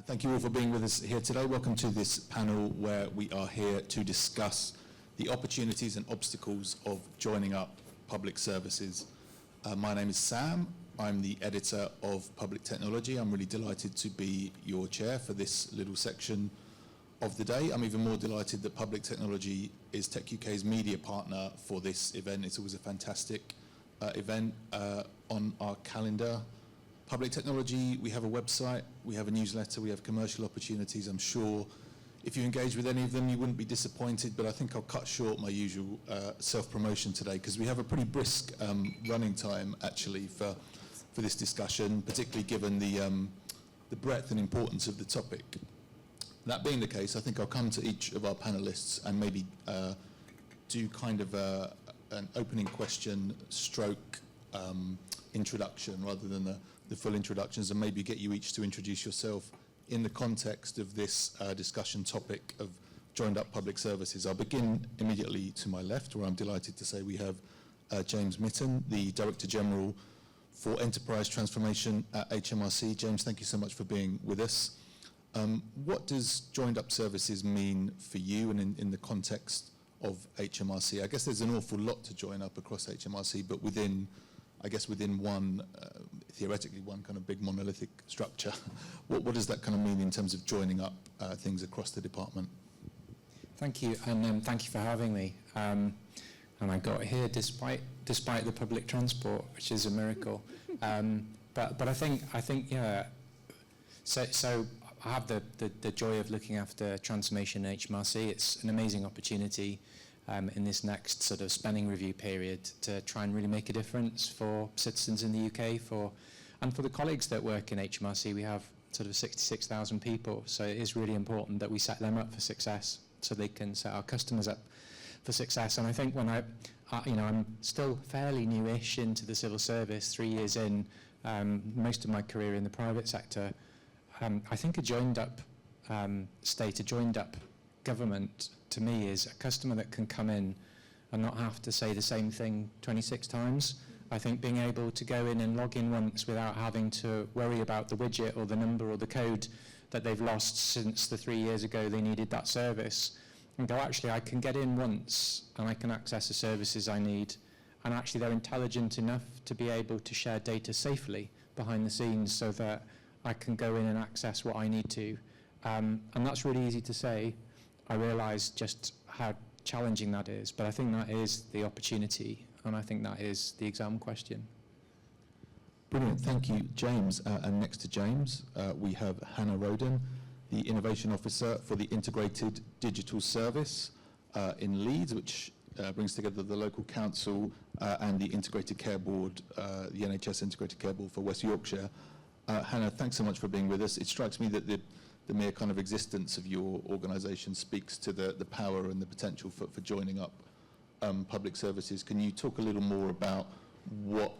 Thank you all for being with us here today. Welcome to this panel where we are here to discuss the opportunities and obstacles of joining up public services. My name is Sam. I'm the editor of Public Technology. I'm really delighted to be your chair for this little section of the day. I'm even more delighted that Public Technology is techUK's media partner for this event. It's always a fantastic event on our calendar. Public Technology, we have a website, we have a newsletter, we have commercial opportunities. I'm sure if you engage with any of them, you wouldn't be disappointed, but I think I'll cut short my usual self-promotion today because we have a pretty brisk running time, actually, for this discussion, particularly given the breadth and importance of the topic. That being the case, I think I'll come to each of our panelists and maybe do kind of an opening question stroke introduction rather than the full introductions, and maybe get you each to introduce yourself in the context of this discussion topic of joined up public services. I'll begin immediately to my left, where I'm delighted to say we have James Mitten, the Director General for Enterprise Transformation at HMRC. James, thank you so much for being with us. What does joined up services mean for you and in the context of HMRC? I guess there's an awful lot to join up across HMRC, but within one, theoretically one kind of big monolithic structure, what does that kind of mean in terms of joining up things across the department? Thank you, and thank you for having me. And I got here despite the public transport, which is a miracle. But I think yeah. So I have the joy of looking after transformation in HMRC. It's an amazing opportunity in this next sort of spending review period to try and really make a difference for citizens in the UK, and for the colleagues that work in HMRC. We have sort of 66,000 people, so it is really important that we set them up for success so they can set our customers up for success. And I think when I'm still fairly newish into the civil service, 3 years in, most of my career in the private sector, I think a joined up state, a joined up government, to me, is a customer that can come in and not have to say the same thing 26 times. I think being able to go in and log in once without having to worry about the widget or the number or the code that they've lost since the 3 years ago they needed that service, and go, actually, I can get in once and I can access the services I need, and actually they're intelligent enough to be able to share data safely behind the scenes so that I can go in and access what I need to. And that's really easy to say. I realise just how challenging that is, but I think that is the opportunity, and I think that is the exam question. Brilliant, thank you, James. And next to James, we have Hannah Roden, the Innovation Officer for the Integrated Digital Service in Leeds, which brings together the local council and the Integrated Care Board, the NHS Integrated Care Board for West Yorkshire. Hannah, thanks so much for being with us. It strikes me that the mere kind of existence of your organisation speaks to the power and the potential for joining up public services. Can you talk a little more about what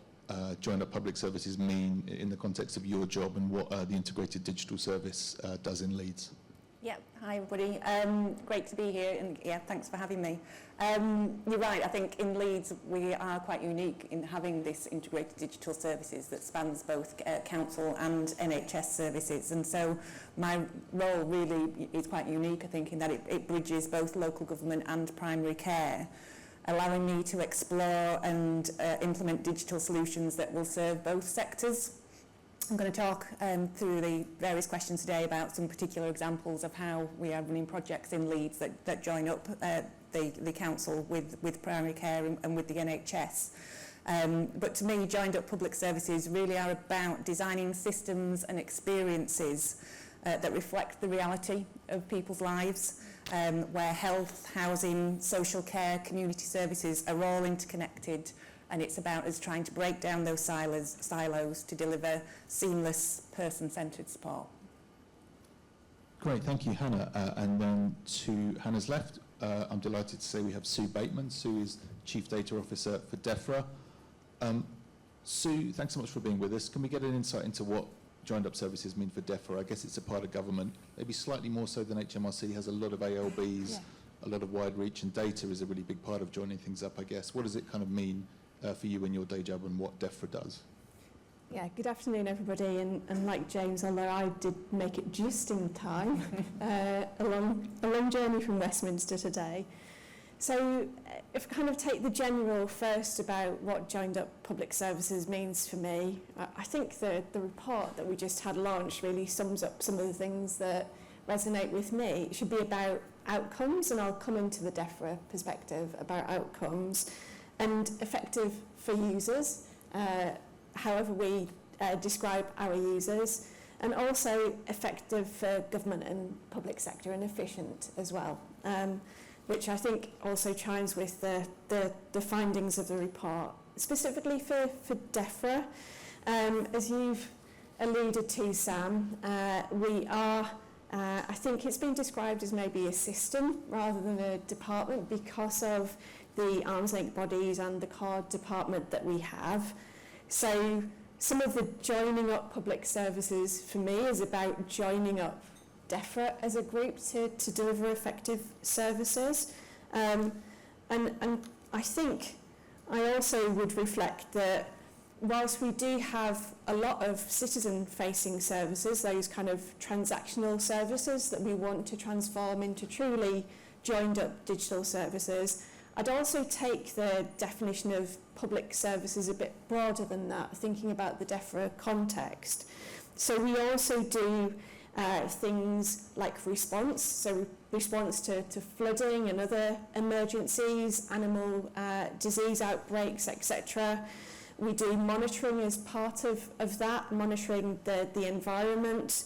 joined up public services mean in the context of your job and what the Integrated Digital Service does in Leeds? Yeah, hi everybody. Great to be here, and yeah, thanks for having me. You're right, I think in Leeds we are quite unique in having this integrated digital services that spans both council and NHS services, and so my role really is quite unique, I think, in that it bridges both local government and primary care, allowing me to explore and implement digital solutions that will serve both sectors. I'm going to talk through the various questions today about some particular examples of how we are running projects in Leeds that join up the council with primary care and with the NHS. But to me, joined up public services really are about designing systems and experiences that reflect the reality of people's lives, where health, housing, social care, community services are all interconnected. And it's about us trying to break down those silos to deliver seamless, person-centred support. Great, thank you, Hannah. And then to Hannah's left, I'm delighted to say we have Sue Bateman. Sue is Chief Data Officer for DEFRA. Sue, thanks so much for being with us. Can we get an insight into what joined up services mean for DEFRA? I guess it's a part of government, maybe slightly more so than HMRC, has a lot of ALBs, a lot of wide reach, and data is a really big part of joining things up, I guess. What does it kind of mean for you in your day job and what DEFRA does? Yeah, good afternoon everybody, and like James, although I did make it just in time, a long journey from Westminster today. So if I kind of take the general first about what joined up public services means for me, I think the report that we just had launched really sums up some of the things that resonate with me. It should be about outcomes, and I'll come into the DEFRA perspective about outcomes, and effective for users, however we describe our users, and also effective for government and public sector, and efficient as well, which I think also chimes with the findings of the report, specifically for DEFRA. As you've alluded to, Sam, we are, I think it's been described as maybe a system rather than a department because of the arm's length bodies and the core department that we have. So some of the joining up public services for me is about joining up DEFRA as a group to deliver effective services. And I think I also would reflect that whilst we do have a lot of citizen-facing services, those kind of transactional services that we want to transform into truly joined-up digital services, I'd also take the definition of public services a bit broader than that, thinking about the DEFRA context. So we also do things like response, so response to flooding and other emergencies, animal disease outbreaks, etc. We do monitoring as part of that, monitoring the environment.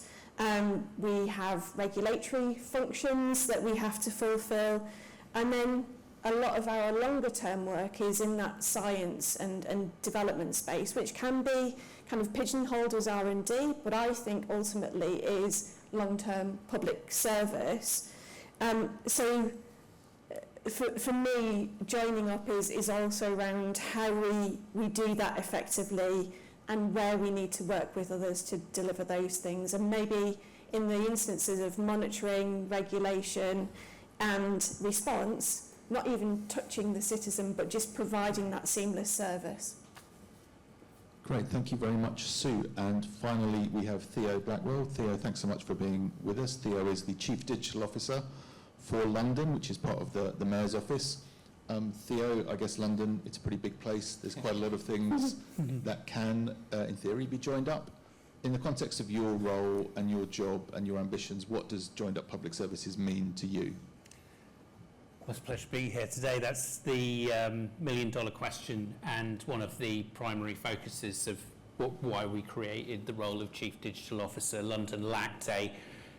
We have regulatory functions that we have to fulfill, and then a lot of our longer term work is in that science and development space, which can be kind of pigeonholed as R&D, but I think ultimately is long-term public service. So for me, joining up is also around how we do that effectively and where we need to work with others to deliver those things. And maybe in the instances of monitoring, regulation and response, not even touching the citizen, but just providing that seamless service. Great, thank you very much, Sue. And finally, we have Theo Blackwell. Theo, thanks so much for being with us. Theo is the Chief Digital Officer for London, which is part of the Mayor's Office. Theo, I guess London, it's a pretty big place. There's quite a lot of things that can, in theory, be joined up. In the context of your role and your job and your ambitions, what does joined up public services mean to you? Well, it's a pleasure to be here today. That's the million-dollar question, and one of the primary focuses of why we created the role of Chief Digital Officer. London lacked a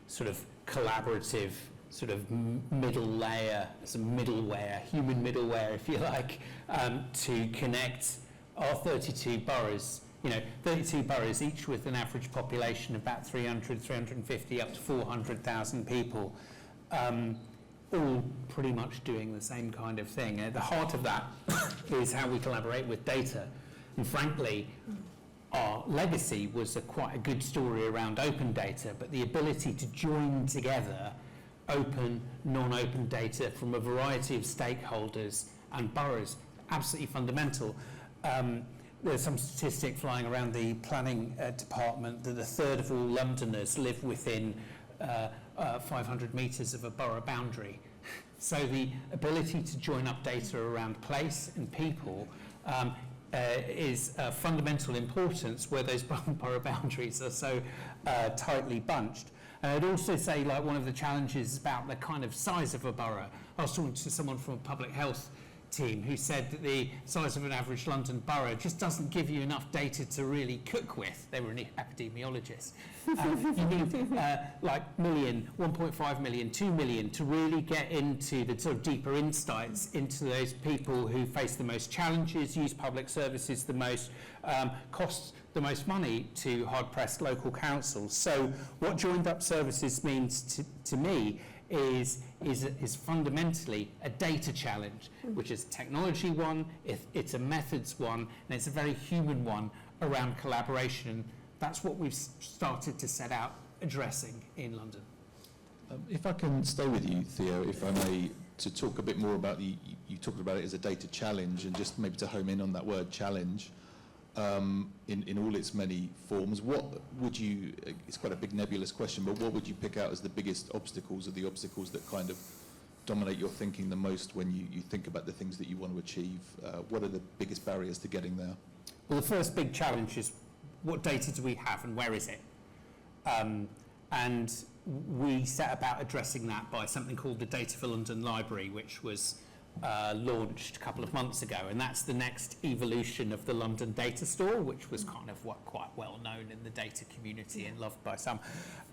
sort of collaborative sort of middle layer, some middleware, human middleware, if you like, to connect our 32 boroughs. 32 boroughs, each with an average population of about 300, 350, up to 400,000 people. All pretty much doing the same kind of thing. At the heart of that is how we collaborate with data. And frankly, our legacy was quite a good story around open data, but the ability to join together open, non-open data from a variety of stakeholders and boroughs, absolutely fundamental. There's some statistic flying around the planning department that a third of all Londoners live within 500 metres of a borough boundary. So the ability to join up data around place and people is of fundamental importance where those borough boundaries are so tightly bunched. And I'd also say, like, one of the challenges about the kind of size of a borough. I was talking to someone from a public health team who said that the size of an average London borough just doesn't give you enough data to really cook with. They were an epidemiologist. You need like million, 1.5 million, 2 million to really get into the sort of deeper insights into those people who face the most challenges, use public services the most, cost the most money to hard-pressed local councils. So what joined up services means to me is fundamentally a data challenge, which is a technology one, it's a methods one, and it's a very human one around collaboration. That's what we've started to set out addressing in London. If I can stay with you, Theo, if I may, to talk a bit more about you talked about it as a data challenge, and just maybe to home in on that word challenge. in all its many forms. What would you, it's quite a big nebulous question, but what would you pick out as the biggest obstacles, or the obstacles that kind of dominate your thinking the most when you think about the things that you want to achieve? What are the biggest barriers to getting there? Well, the first big challenge is, what data do we have and where is it? And we set about addressing that by something called the Data for London Library, which was launched a couple of months ago, and that's the next evolution of the London Data Store, which was kind of quite well known in the data community and loved by some,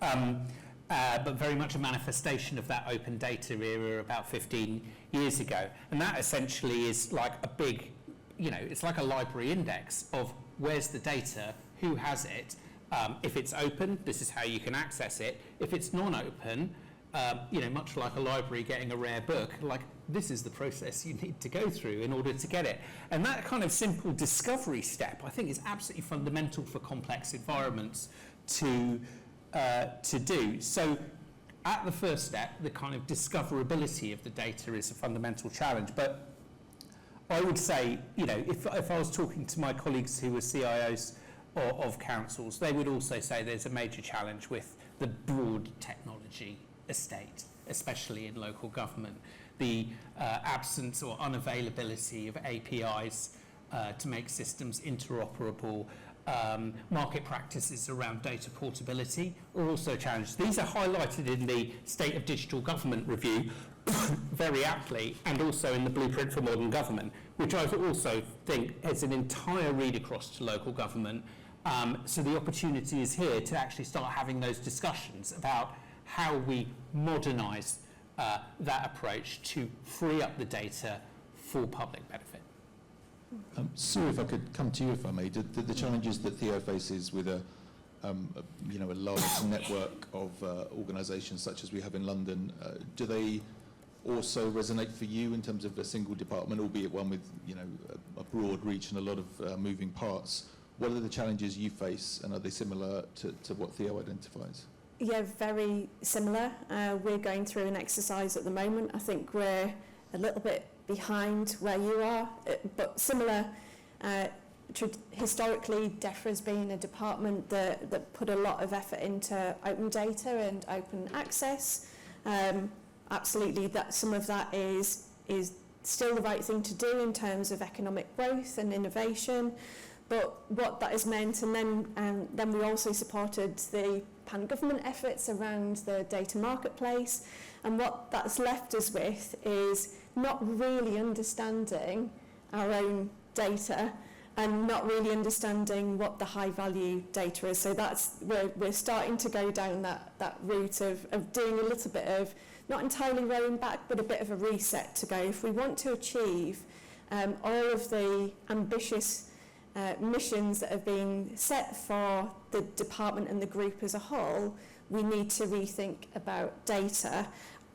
but very much a manifestation of that open data era about 15 years ago. And that essentially is like a big, it's like a library index of where's the data, who has it. If it's open, this is how you can access it. If it's non-open, much like a library getting a rare book, like this is the process you need to go through in order to get it. And that kind of simple discovery step, I think, is absolutely fundamental for complex environments to do. So at the first step, the kind of discoverability of the data is a fundamental challenge. But I would say, if I was talking to my colleagues who were CIOs of councils, they would also say there's a major challenge with the broad technology estate, especially in local government. The absence or unavailability of APIs to make systems interoperable, market practices around data portability are also challenged. These are highlighted in the State of Digital Government Review very aptly, and also in the Blueprint for Modern Government, which I also think is an entire read across to local government. So the opportunity is here to actually start having those discussions about how we modernise that approach to free up the data for public benefit. Sue, if I could come to you, if I may, the challenges that Theo faces with a large network of organisations such as we have in London, do they also resonate for you in terms of a single department, albeit one with a broad reach and a lot of moving parts? What are the challenges you face, and are they similar to what Theo identifies? Yeah, very similar. We're going through an exercise at the moment. I think we're a little bit behind where you are, but similar. Historically, DEFRA's been a department that put a lot of effort into open data and open access. Absolutely, that some of that is still the right thing to do in terms of economic growth and innovation. But what that has meant, and then we also supported the pan-government efforts around the data marketplace, and what that's left us with is not really understanding our own data and not really understanding what the high-value data is. So that's we're starting to go down that route of doing a little bit of, not entirely rolling back, but a bit of a reset to go. If we want to achieve all of the ambitious missions that have been set for the department and the group as a whole, we need to rethink about data.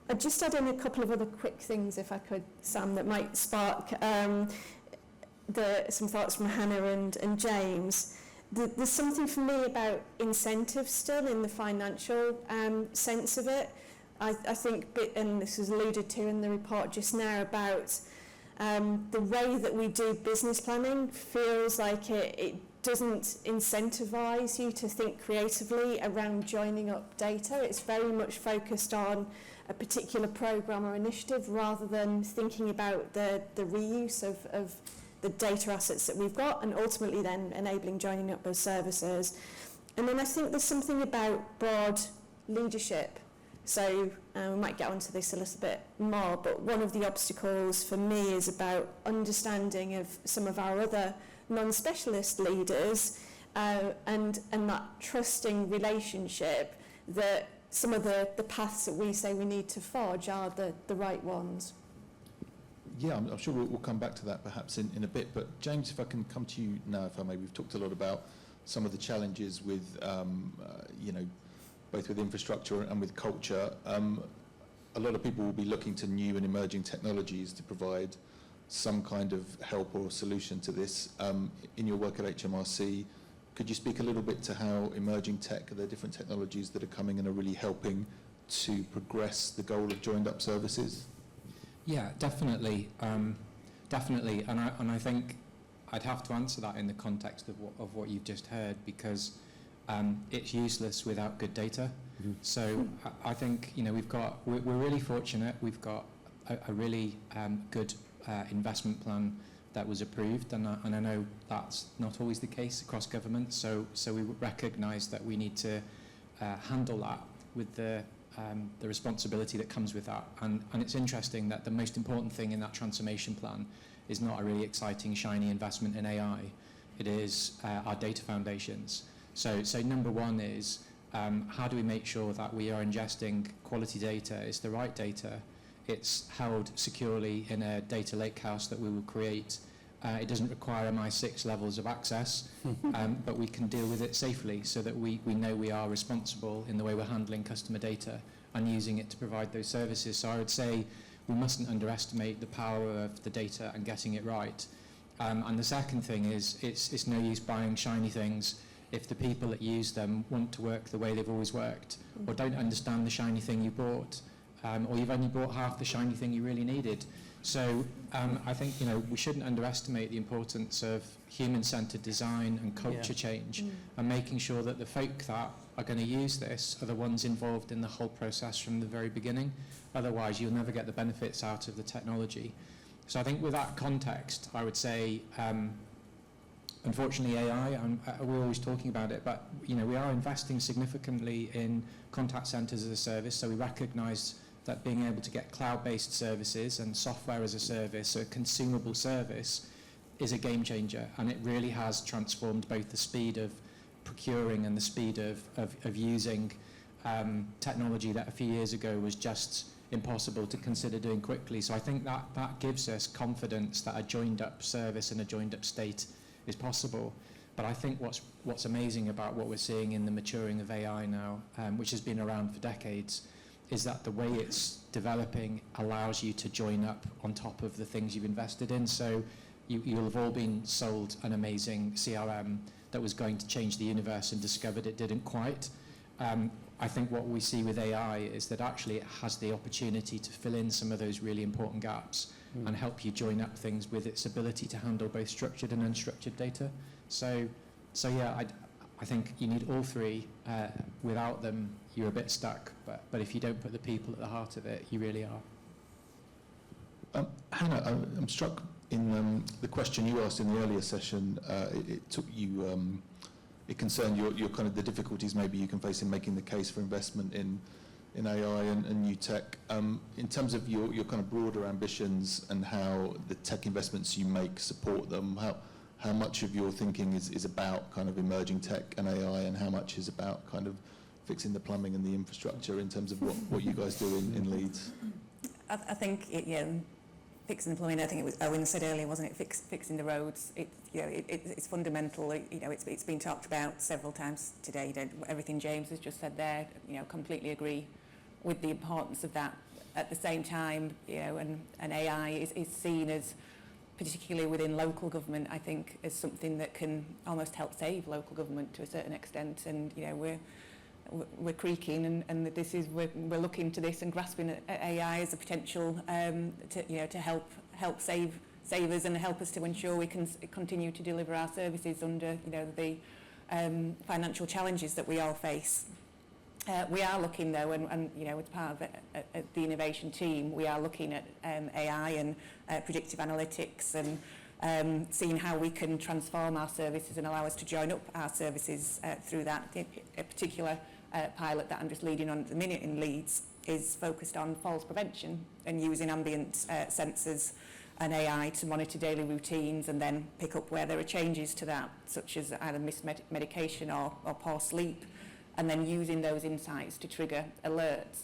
I'd just add in a couple of other quick things, if I could, Sam, that might spark some thoughts from Hannah and James. There's something for me about incentives still in the financial sense of it. I think, and this was alluded to in the report just now, about the way that we do business planning feels like it doesn't incentivise you to think creatively around joining up data. It's very much focused on a particular programme or initiative rather than thinking about the reuse of the data assets that we've got, and ultimately then enabling joining up those services. And then I think there's something about broad leadership. So we might get onto this a little bit more, but one of the obstacles for me is about understanding of some of our other non-specialist leaders and that trusting relationship that some of the paths that we say we need to forge are the right ones. Yeah, I'm sure we'll come back to that perhaps in a bit, but James, if I can come to you now, if I may. We've talked a lot about some of the challenges with, both with infrastructure and with culture. A lot of people will be looking to new and emerging technologies to provide some kind of help or solution to this. In your work at HMRC, could you speak a little bit to how emerging tech, are there different technologies that are coming and are really helping to progress the goal of joined up services? Yeah, definitely. And I think I'd have to answer that in the context of what you've just heard, because it's useless without good data. So I think, you know, we're really fortunate. We've got a really good investment plan that was approved, and I know that's not always the case across government. So we recognise that we need to handle that with the responsibility that comes with that. And it's interesting that the most important thing in that transformation plan is not a really exciting, shiny investment in AI. It is our data foundations. So number one is how do we make sure that we are ingesting quality data? It's the right data. It's held securely in a data lakehouse that we will create. It doesn't require MI6 levels of access, but we can deal with it safely so that we know we are responsible in the way we're handling customer data and using it to provide those services. So I would say we mustn't underestimate the power of the data and getting it right. And the second thing is it's no use buying shiny things if the people that use them want to work the way they've always worked, or don't understand the shiny thing you bought, or you've only bought half the shiny thing you really needed. So I think, you know, we shouldn't underestimate the importance of human-centred design and culture change, and making sure that the folk that are going to use this are the ones involved in the whole process from the very beginning. Otherwise, you'll never get the benefits out of the technology. So I think with that context, I would say, unfortunately, AI, we're always talking about it, but, you know, we are investing significantly in contact centres as a service, so we recognise that being able to get cloud-based services and software as a service, so a consumable service, is a game changer, and it really has transformed both the speed of procuring and the speed of using technology that a few years ago was just impossible to consider doing quickly. So I think that gives us confidence that a joined-up service and a joined-up state is possible. But I think what's amazing about what we're seeing in the maturing of AI now, which has been around for decades, is that the way it's developing allows you to join up on top of the things you've invested in. So you'll have all been sold an amazing CRM that was going to change the universe and discovered it didn't quite. I think what we see with AI is that actually it has the opportunity to fill in some of those really important gaps and help you join up things with its ability to handle both structured and unstructured data. So yeah, I think you need all three. Without them, you're a bit stuck. But if you don't put the people at the heart of it, you really are. Hannah, I'm struck in the question you asked in the earlier session. It took you. It concerned your kind of the difficulties maybe you can face in making the case for investment in AI and new tech. In terms of your kind of broader ambitions and how the tech investments you make support them, how much of your thinking is about kind of emerging tech and AI, and how much is about kind of fixing the plumbing and the infrastructure in terms of what you guys do in Leeds? I think fixing the plumbing. I think it was Owen said earlier, wasn't it? Fixing the roads. It's fundamental. It's been talked about several times today. Everything James has just said there. Completely agree with the importance of that. At the same time, and AI is seen as, particularly within local government, I think, as something that can almost help save local government to a certain extent. And we're creaking, and we're looking to this and grasping at AI as a potential to help save us and help us to ensure we can continue to deliver our services under the financial challenges that we all face. We are looking though, and as part of the innovation team, we are looking at AI and predictive analytics and seeing how we can transform our services and allow us to join up our services through that. A particular pilot that I'm just leading on at the minute in Leeds is focused on falls prevention and using ambient sensors and AI to monitor daily routines and then pick up where there are changes to that, such as either missed medication or poor sleep, and then using those insights to trigger alerts.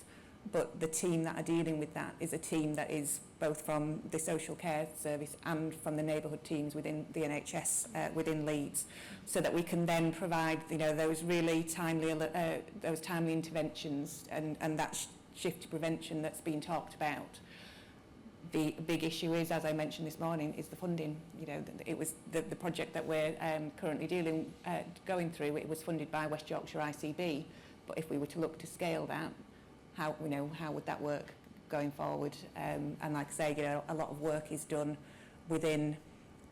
But the team that are dealing with that is a team that is both from the social care service and from the neighbourhood teams within the NHS within Leeds, so that we can then provide those really timely those timely interventions and that shift to prevention that's been talked about. The big issue is, as I mentioned this morning, is the funding. It was the project that we're currently going through. It was funded by West Yorkshire ICB, but if we were to look to scale that, how would that work going forward? And like I say, a lot of work is done within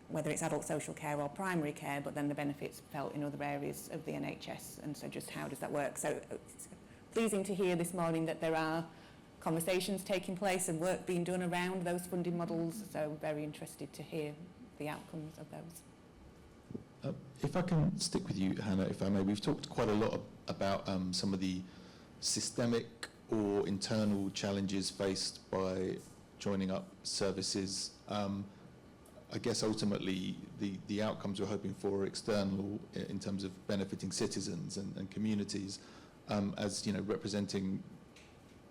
whether it's adult social care or primary care, but then the benefits felt in other areas of the NHS. And so just how does that work? So it's pleasing to hear this morning that there are conversations taking place and work being done around those funding models. So very interested to hear the outcomes of those. If I can stick with you, Hannah, if I may, we've talked quite a lot about some of the systemic or internal challenges faced by joining up services. I guess ultimately the outcomes we're hoping for are external in terms of benefiting citizens and communities, as you know, representing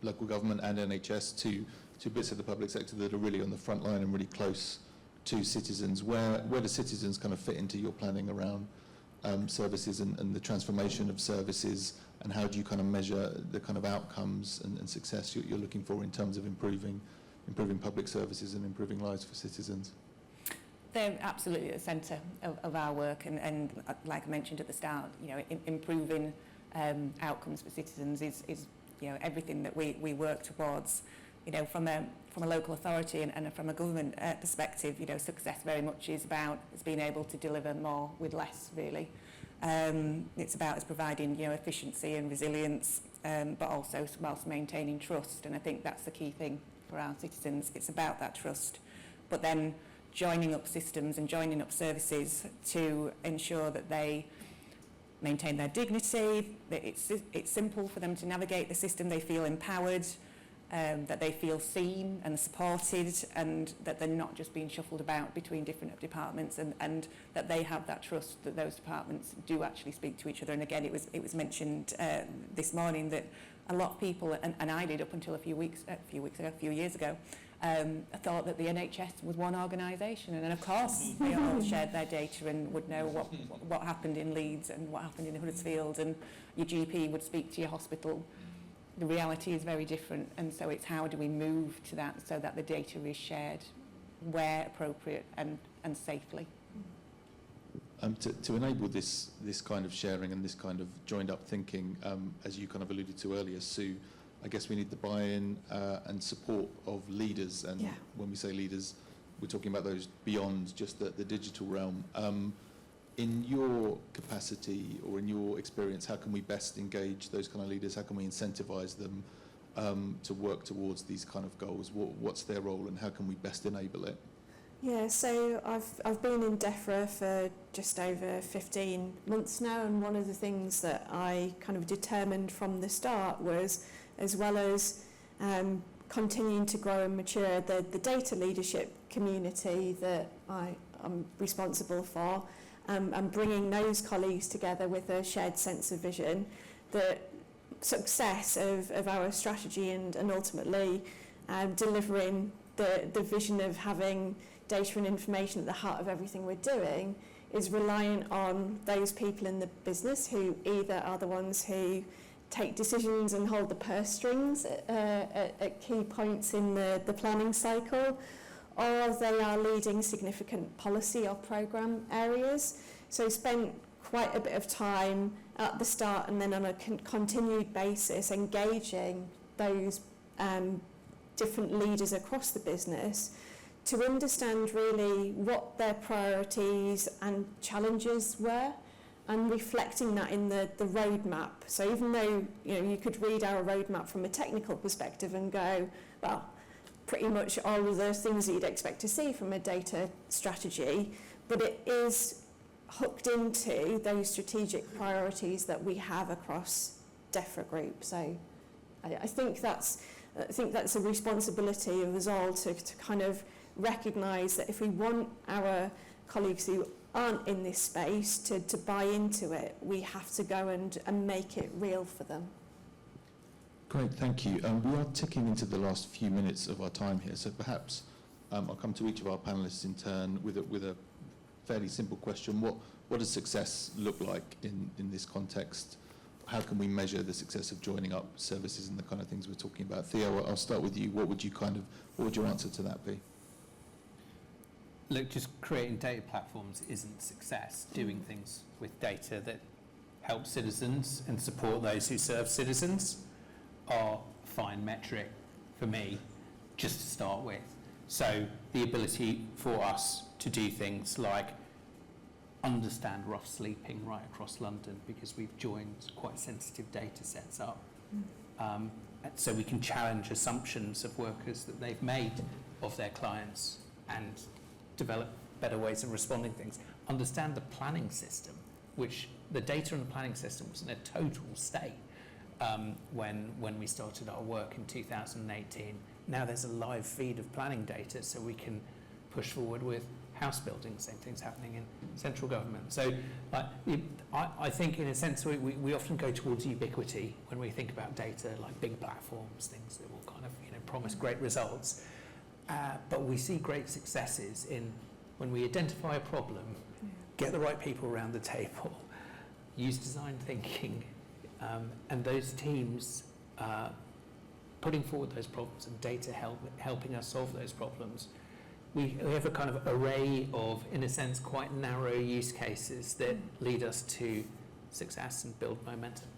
local government and NHS, two bits of the public sector that are really on the front line and really close to citizens. Where do citizens kind of fit into your planning around services and the transformation of services, and how do you kind of measure the kind of outcomes and success you're looking for in terms of improving public services and improving lives for citizens? They're absolutely at the centre of our work, and like I mentioned at the start, you know, improving outcomes for citizens is you know, everything that we work towards. You know, from a local authority and from a government perspective, you know, success very much is being able to deliver more with less, really. It's about us providing, you know, efficiency and resilience, but also whilst maintaining trust. And I think that's the key thing for our citizens. It's about that trust, but then joining up systems and joining up services to ensure that they maintain their dignity, that it's simple for them to navigate the system, they feel empowered, that they feel seen and supported, and that they're not just being shuffled about between different departments, and that they have that trust that those departments do actually speak to each other. And again, it was mentioned this morning that a lot of people, and I did up until a few years ago, thought that the NHS was one organisation, and then of course they all shared their data and would know what happened in Leeds and what happened in Huddersfield, and your GP would speak to your hospital. The reality is very different, and so it's how do we move to that so that the data is shared where appropriate and safely. To enable this kind of sharing and this kind of joined up thinking, as you kind of alluded to earlier, Sue, I guess we need the buy-in and support of leaders, and when we say leaders, we're talking about those beyond just the digital realm. In your capacity or in your experience, how can we best engage those kind of leaders? How can we incentivize them to work towards these kind of goals? What's their role, and how can we best enable it? Yeah, so I've been in DEFRA for just over 15 months now, and one of the things that I kind of determined from the start was, as well as continuing to grow and mature the data leadership community that I'm responsible for, and bringing those colleagues together with a shared sense of vision, the success of our strategy and ultimately delivering the vision of having data and information at the heart of everything we're doing is reliant on those people in the business who either are the ones who take decisions and hold the purse strings at key points in the planning cycle, or they are leading significant policy or programme areas. So spent quite a bit of time at the start and then on a continued basis engaging those different leaders across the business to understand really what their priorities and challenges were, and reflecting that in the roadmap. So even though you could read our roadmap from a technical perspective and go, well, pretty much all of the things that you'd expect to see from a data strategy, but it is hooked into those strategic priorities that we have across DEFRA Group. So I think that's a responsibility of us all to kind of recognise that if we want our colleagues who aren't in this space to buy into it, we have to go and make it real for them. Great, thank you. We are ticking into the last few minutes of our time here, so perhaps I'll come to each of our panellists in turn with a fairly simple question. What does success look like in this context? How can we measure the success of joining up services and the kind of things we're talking about? Theo, I'll start with you. What would your answer to that be? Look, just creating data platforms isn't success. Doing things with data that help citizens and support those who serve citizens are a fine metric for me, just to start with. So the ability for us to do things like understand rough sleeping right across London, because we've joined quite sensitive data sets up. So we can challenge assumptions of workers that they've made of their clients and develop better ways of responding to things. Understand the planning system, which the data in the planning system was in a total state when we started our work in 2018. Now there's a live feed of planning data, so we can push forward with house building. Same thing's happening in central government. So I think in a sense we often go towards ubiquity when we think about data, like big platforms, things that will kind of promise great results. But we see great successes in when we identify a problem, get the right people around the table, use design thinking, and those teams putting forward those problems and data helping us solve those problems. We have a kind of array of, in a sense, quite narrow use cases that lead us to success and build momentum.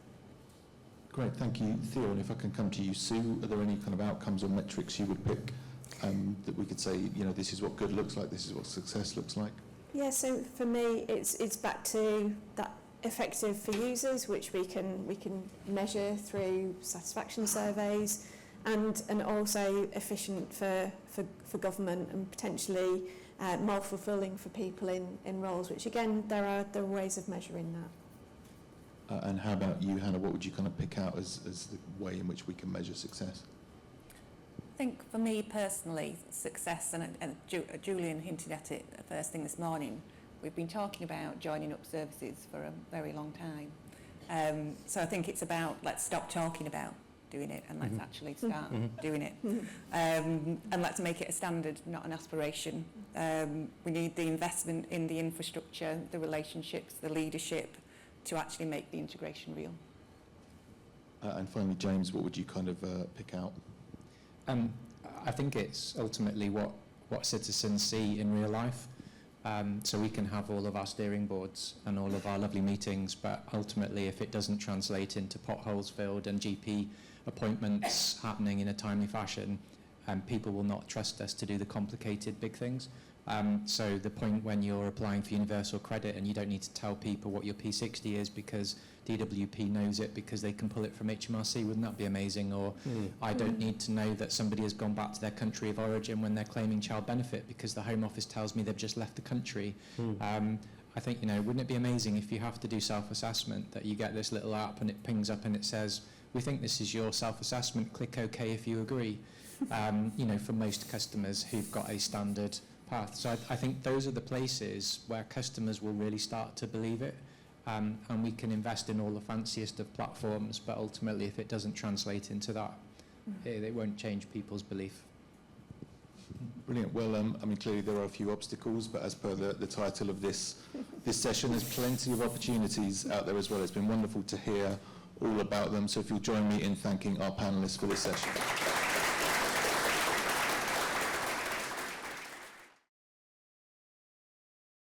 Great, thank you, Theo. And if I can come to you, Sue, are there any kind of outcomes or metrics you would pick that we could say, this is what good looks like, this is what success looks like? Yeah, so for me, it's back to that effective for users, which we can measure through satisfaction surveys, and also efficient for government, and potentially more fulfilling for people in roles, which again, there are ways of measuring that. And how about you, Hannah? What would you kind of pick out as the way in which we can measure success? I think for me personally, success, and Julian hinted at it first thing this morning, we've been talking about joining up services for a very long time. So I think it's about, let's stop talking about doing it and let's actually start doing it. And let's make it a standard, not an aspiration. We need the investment in the infrastructure, the relationships, the leadership to actually make the integration real. And finally, James, what would you kind of pick out? I think it's ultimately what citizens see in real life. So we can have all of our steering boards and all of our lovely meetings, but ultimately if it doesn't translate into potholes filled and GP appointments happening in a timely fashion, people will not trust us to do the complicated big things. So the point when you're applying for universal credit and you don't need to tell people what your P60 is because DWP knows it because they can pull it from HMRC, wouldn't that be amazing? Or I don't need to know that somebody has gone back to their country of origin when they're claiming child benefit because the Home Office tells me they've just left the country. I think, wouldn't it be amazing if you have to do self-assessment that you get this little app and it pings up and it says, we think this is your self-assessment, click OK if you agree, for most customers who've got a standard path. So I think those are the places where customers will really start to believe it, and we can invest in all the fanciest of platforms, but ultimately if it doesn't translate into that, it won't change people's belief. Brilliant. Well, clearly there are a few obstacles, but as per the title of this session, there's plenty of opportunities out there as well. It's been wonderful to hear all about them. So if you'll join me in thanking our panellists for this session.